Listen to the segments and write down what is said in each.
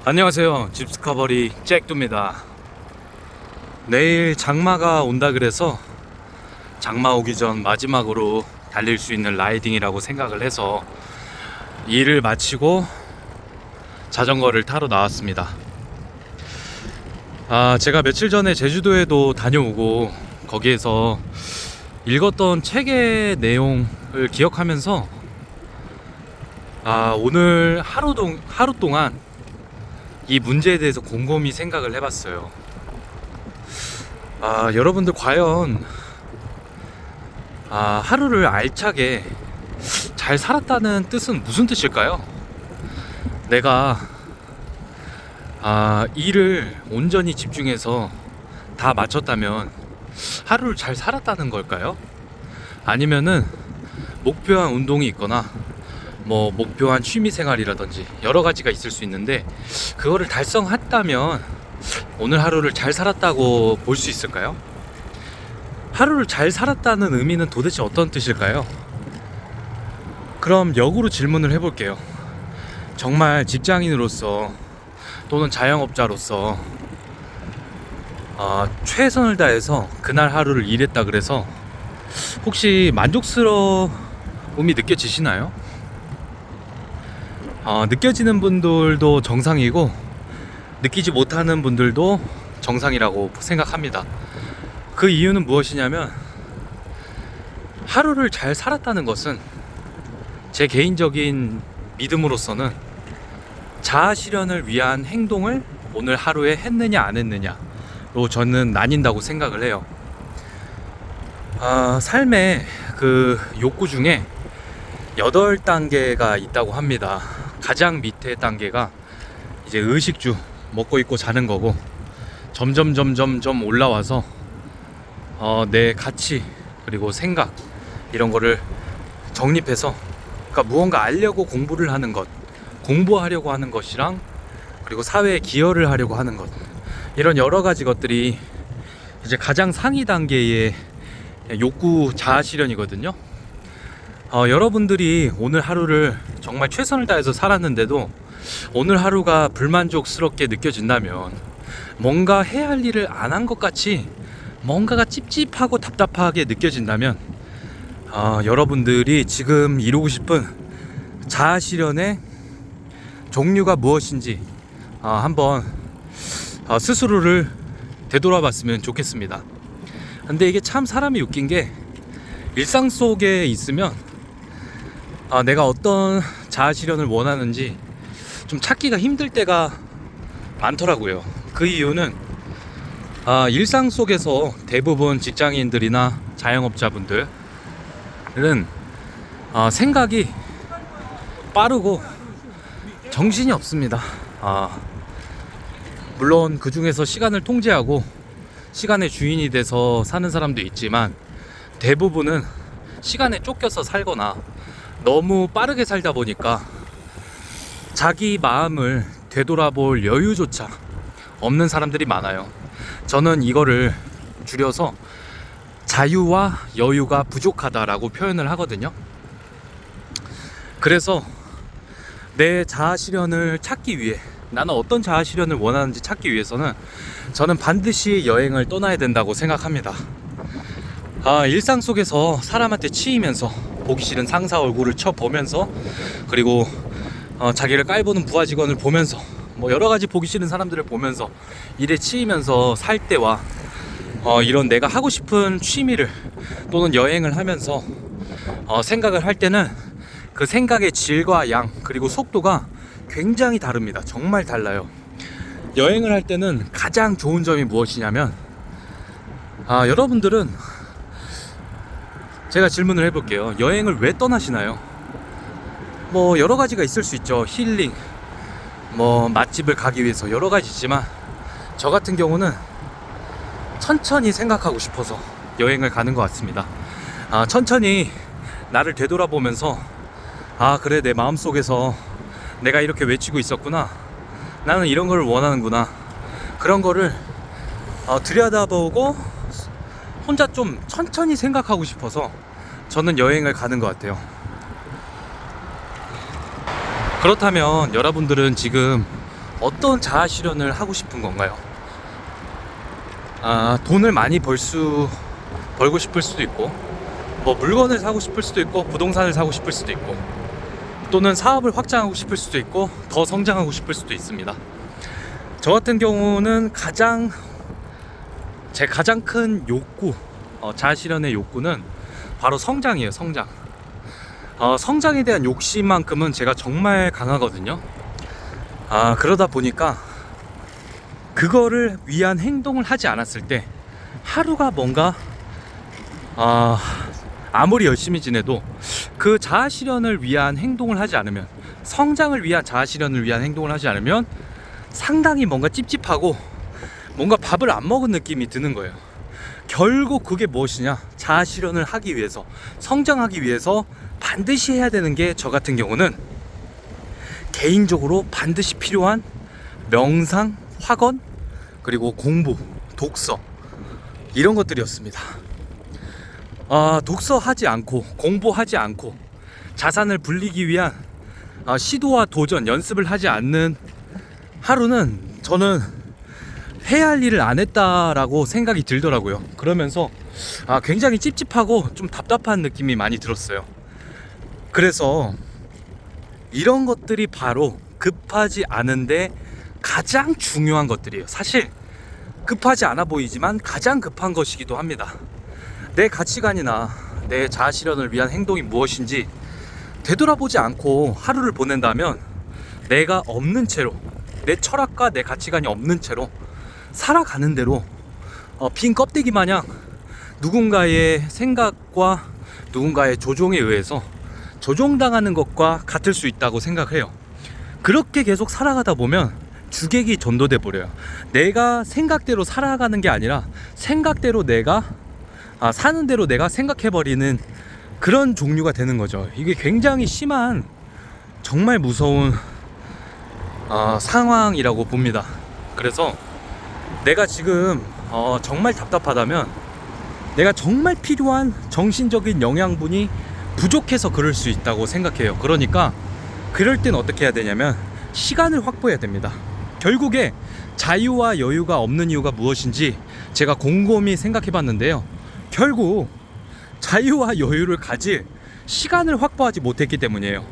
안녕하세요. 집스커버리 잭두입니다. 내일 장마가 온다 그래서 장마 오기 전 마지막으로 달릴 수 있는 라이딩이라고 생각을 해서 일을 마치고 자전거를 타러 나왔습니다. 제가 며칠 전에 제주도에도 다녀오고 거기에서 읽었던 책의 내용을 기억하면서 오늘 하루 동안 이 문제에 대해서 곰곰이 생각을 해봤어요. 여러분들 과연 하루를 알차게 잘 살았다는 뜻은 무슨 뜻일까요? 내가 일을 온전히 집중해서 다 마쳤다면 하루를 잘 살았다는 걸까요? 아니면은 목표한 운동이 있거나 목표한 취미생활이라든지 여러 가지가 있을 수 있는데 그거를 달성했다면 오늘 하루를 잘 살았다고 볼 수 있을까요? 하루를 잘 살았다는 의미는 도대체 어떤 뜻일까요? 그럼 역으로 질문을 해볼게요. 정말 직장인으로서 또는 자영업자로서 최선을 다해서 그날 하루를 일했다 그래서 혹시 만족스러움이 느껴지시나요? 느껴지는 분들도 정상이고 느끼지 못하는 분들도 정상이라고 생각합니다. 그 이유는 무엇이냐면 하루를 잘 살았다는 것은 제 개인적인 믿음으로서는 자아 실현을 위한 행동을 오늘 하루에 했느냐 안 했느냐로 저는 나뉜다고 생각을 해요. 삶의 그 욕구 중에 8단계가 있다고 합니다. 가장 밑에 단계가 이제 의식주, 먹고 입고 자는 거고 점점 올라와서 내 가치 그리고 생각 이런 거를 정립해서, 그러니까 무언가 알려고 공부를 하는 것, 공부하려고 하는 것이랑 그리고 사회에 기여를 하려고 하는 것, 이런 여러 가지 것들이 이제 가장 상위 단계의 욕구 자아 실현이거든요. 여러분들이 오늘 하루를 정말 최선을 다해서 살았는데도 오늘 하루가 불만족스럽게 느껴진다면, 뭔가 해야 할 일을 안 한 것 같이 뭔가가 찝찝하고 답답하게 느껴진다면 여러분들이 지금 이루고 싶은 자아 실현의 종류가 무엇인지 한번 스스로를 되돌아봤으면 좋겠습니다. 근데 이게 참 사람이 웃긴 게, 일상 속에 있으면 내가 어떤 자아 실현을 원하는지 좀 찾기가 힘들 때가 많더라고요. 그 이유는 일상 속에서 대부분 직장인들이나 자영업자분들은 생각이 빠르고 정신이 없습니다. 물론 그 중에서 시간을 통제하고 시간의 주인이 돼서 사는 사람도 있지만, 대부분은 시간에 쫓겨서 살거나 너무 빠르게 살다 보니까 자기 마음을 되돌아볼 여유조차 없는 사람들이 많아요. 저는 이거를 줄여서 자유와 여유가 부족하다라고 표현을 하거든요. 그래서 내 자아 실현을 찾기 위해, 나는 어떤 자아 실현을 원하는지 찾기 위해서는 저는 반드시 여행을 떠나야 된다고 생각합니다. 일상 속에서 사람한테 치이면서 보기 싫은 상사 얼굴을 쳐보면서, 그리고 자기를 깔보는 부하 직원을 보면서, 여러 가지 보기 싫은 사람들을 보면서 일에 치이면서 살 때와 이런 내가 하고 싶은 취미를 또는 여행을 하면서 생각을 할 때는 그 생각의 질과 양 그리고 속도가 굉장히 다릅니다. 정말 달라요. 여행을 할 때는 가장 좋은 점이 무엇이냐면, 여러분들은, 제가 질문을 해볼게요. 여행을 왜 떠나시나요? 여러 가지가 있을 수 있죠. 힐링, 맛집을 가기 위해서 여러 가지 있지만, 저 같은 경우는 천천히 생각하고 싶어서 여행을 가는 것 같습니다. 천천히 나를 되돌아보면서, 그래, 내 마음속에서 내가 이렇게 외치고 있었구나, 나는 이런 걸 원하는구나, 그런 거를 들여다보고 혼자 좀 천천히 생각하고 싶어서 저는 여행을 가는 것 같아요. 그렇다면 여러분들은 지금 어떤 자아 실현을 하고 싶은 건가요? 돈을 많이 벌고 싶을 수도 있고, 뭐 물건을 사고 싶을 수도 있고, 부동산을 사고 싶을 수도 있고, 또는 사업을 확장하고 싶을 수도 있고, 더 성장하고 싶을 수도 있습니다. 저 같은 경우는 제 가장 큰 욕구, 자아 실현의 욕구는 바로 성장이에요. 성장에 대한 욕심만큼은 제가 정말 강하거든요. 그러다 보니까 그거를 위한 행동을 하지 않았을 때 하루가 뭔가 아무리 열심히 지내도 그 자아 실현을 위한 행동을 하지 않으면, 성장을 위한 자아 실현을 위한 행동을 하지 않으면 상당히 뭔가 찝찝하고 뭔가 밥을 안 먹은 느낌이 드는 거예요. 결국 그게 무엇이냐? 자아 실현을 하기 위해서, 성장하기 위해서 반드시 해야 되는 게, 저 같은 경우는 개인적으로 반드시 필요한 명상, 학원, 그리고 공부, 독서, 이런 것들이었습니다. 독서하지 않고, 공부하지 않고, 자산을 불리기 위한 시도와 도전, 연습을 하지 않는 하루는 저는 해야 할 일을 안 했다라고 생각이 들더라고요. 그러면서 굉장히 찝찝하고 좀 답답한 느낌이 많이 들었어요. 그래서 이런 것들이 바로 급하지 않은데 가장 중요한 것들이에요. 사실 급하지 않아 보이지만 가장 급한 것이기도 합니다. 내 가치관이나 내 자아 실현을 위한 행동이 무엇인지 되돌아보지 않고 하루를 보낸다면, 내가 없는 채로, 내 철학과 내 가치관이 없는 채로 살아가는 대로 빈 껍데기 마냥 누군가의 생각과 누군가의 조종에 의해서 조종당하는 것과 같을 수 있다고 생각해요. 그렇게 계속 살아가다 보면 주객이 전도돼 버려요. 내가 생각대로 살아가는 게 아니라 생각대로 내가 사는 대로 내가 생각해버리는 그런 종류가 되는 거죠. 이게 굉장히 심한, 정말 무서운 상황이라고 봅니다. 그래서 내가 지금 정말 답답하다면, 내가 정말 필요한 정신적인 영양분이 부족해서 그럴 수 있다고 생각해요. 그러니까 그럴 땐 어떻게 해야 되냐면 시간을 확보해야 됩니다. 결국에 자유와 여유가 없는 이유가 무엇인지 제가 곰곰이 생각해 봤는데요. 결국 자유와 여유를 가질 시간을 확보하지 못했기 때문이에요.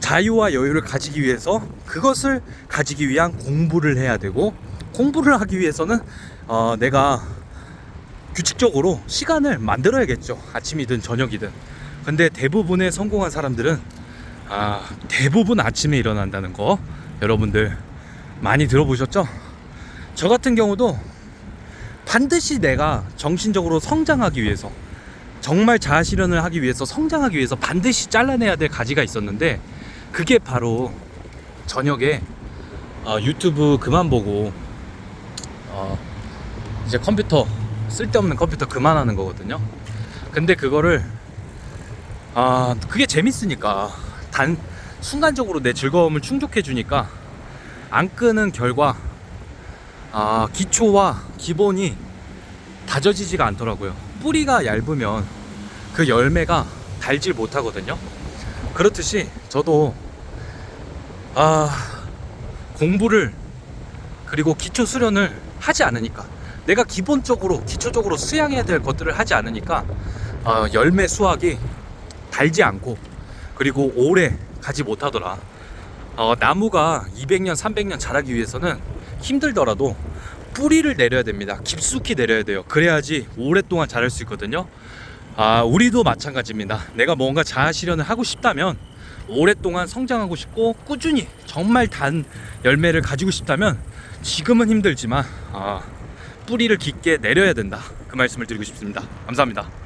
자유와 여유를 가지기 위해서 그것을 가지기 위한 공부를 해야 되고, 공부를 하기 위해서는 내가 규칙적으로 시간을 만들어야겠죠. 아침이든 저녁이든. 근데 대부분의 성공한 사람들은 대부분 아침에 일어난다는 거 여러분들 많이 들어보셨죠? 저 같은 경우도 반드시 내가 정신적으로 성장하기 위해서, 정말 자아 실현을 하기 위해서, 성장하기 위해서 반드시 잘라내야 될 가지가 있었는데, 그게 바로 저녁에 유튜브 그만 보고 이제 컴퓨터, 쓸데없는 컴퓨터 그만하는 거거든요. 근데 그거를 그게 재밌으니까, 순간적으로 내 즐거움을 충족해 주니까 안 끄는 결과 기초와 기본이 다져지지가 않더라고요. 뿌리가 얇으면 그 열매가 달질 못하거든요. 그렇듯이 저도 공부를, 그리고 기초 수련을 하지 않으니까, 내가 기초적으로 수양해야 될 것들을 하지 않으니까 열매 수확이 달지 않고, 그리고 오래 가지 못하더라. 나무가 200년 300년 자라기 위해서는 힘들더라도 뿌리를 내려야 됩니다. 깊숙이 내려야 돼요. 그래야지 오랫동안 자랄 수 있거든요. 우리도 마찬가지입니다. 내가 뭔가 자아 실현을 하고 싶다면, 오랫동안 성장하고 싶고 꾸준히 정말 단 열매를 가지고 싶다면, 지금은 힘들지만 뿌리를 깊게 내려야 된다, 그 말씀을 드리고 싶습니다. 감사합니다.